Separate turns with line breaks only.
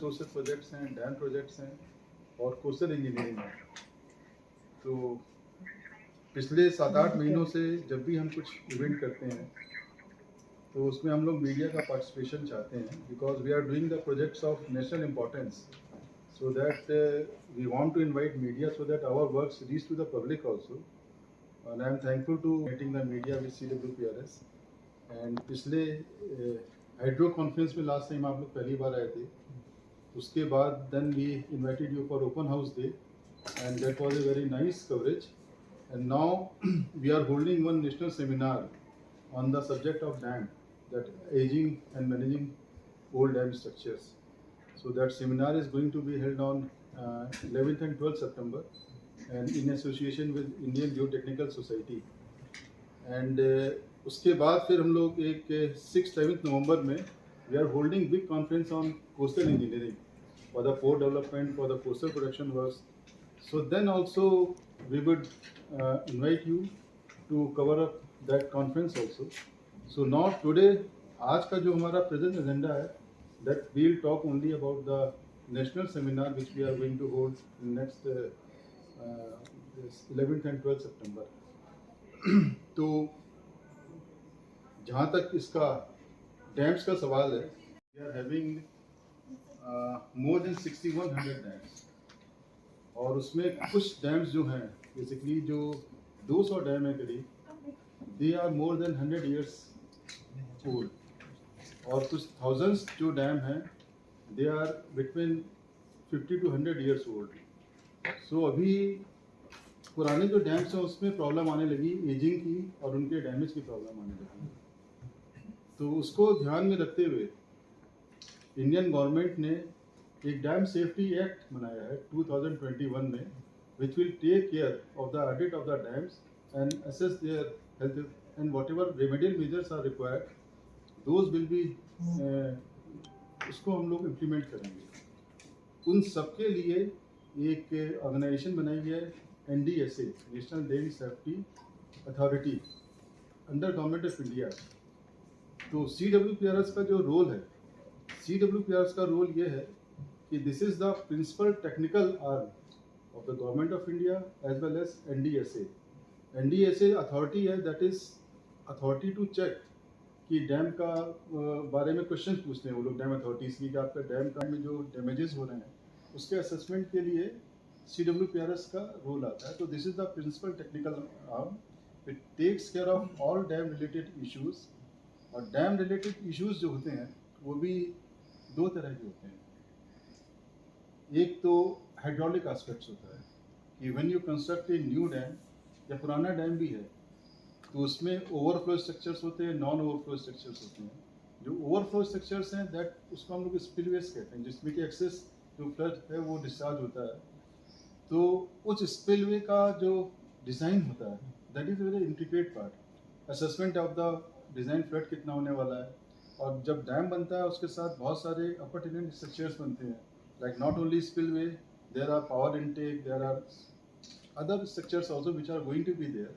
Resources projects हैं, dam projects हैं और कोस्टल इंजीनियरिंग है। तो पिछले 7-8 महीनों से जब भी हम कुछ इवेंट करते हैं तो उसमें हम लोग मीडिया का पार्टिसिपेशन चाहते हैं, because we are doing the projects of national importance, so that we want to invite media so that our works reach to the public also. And I am thankful to meeting the media with CWPRS. And पिछले hydro conference में last time आप लोग पहली बार आए थे, उसके बाद then we invited you for open house day and that was a very nice coverage. And now we are holding one national seminar on the subject of dam, that aging and managing old dam structures. So that seminar is going to be held on 11th and 12th September and in association with Indian Geotechnical Society. And उसके बाद फिर हम लोग एक 6-7 नवंबर में we are holding big conference on coastal engineering for the port development, for the coastal production works. So then also we would invite you to cover up that conference also. So now today आज का जो हमारा present agenda है, that we will talk only about the national seminar which we are going to hold in next 11th and 12th September. तो जहाँ तक इसका dams का सवाल है, we are having more than 6100 dams और उसमें कुछ डैम्स जो हैं बेसिकली जो 200 डैम है करीब, they are more than 100 years old. और कुछ थाउजेंड्स जो डैम हैं they are between 50 to 100 years old. So अभी पुराने जो डैम्स हैं उसमें प्रॉब्लम आने लगी एजिंग की और उनके डैमेज की प्रॉब्लम आने लगी. तो उसको ध्यान में रखते हुए इंडियन गवर्नमेंट ने एक डैम सेफ्टी एक्ट बनाया है 2021 में, which will take care of the audit of the dams and assess their health and whatever remedial measures are required, those will be उसको हम लोग इम्प्लीमेंट करेंगे. उन सबके लिए एक ऑर्गेनाइजेशन बनाई है NDSA, national dam safety authority, under government of India. तो CWPRS का जो रोल है, CWPRS का रोल ये है कि this is the principal technical arm of the government of India as well as NDSA. NDSA authority है, that is authority to check कि डैम का बारे में क्वेश्चन पूछते हैं वो लोग डैम अथॉरिटीज़ की कि आपका डैम का में जो डैमेजेस हो रहे हैं उसके असेसमेंट के लिए CWPRS का रोल आता है. तो this is the principal technical arm, it takes care of all dam related issues. और डैम रिलेटेड इश्यूज़ जो होते हैं वो भी दो तरह के होते हैं. एक तो हाइड्रोलिक एस्पेक्ट्स होता है कि when you construct a new dam या पुराना डैम भी है तो उसमें ओवरफ्लो स्ट्रक्चर्स होते हैं, नॉन ओवरफ्लो स्ट्रक्चर्स होते हैं. जो ओवरफ्लो स्ट्रक्चर्स हैं दैट उसको हम लोग स्पिलवेज कहते हैं, जिसमें कि एक्सेस जो फ्लड है वो डिस्चार्ज होता है. तो उस स्पिलवे का जो डिज़ाइन होता है that is very intricate part. Assessment of the design flood कितना होने वाला है, और जब डैम बनता है उसके साथ बहुत सारे अपर्टेनेंट स्ट्रक्चर्स बनते हैं, like not only spillway, there are power intake, there are other structures also which are going to be there.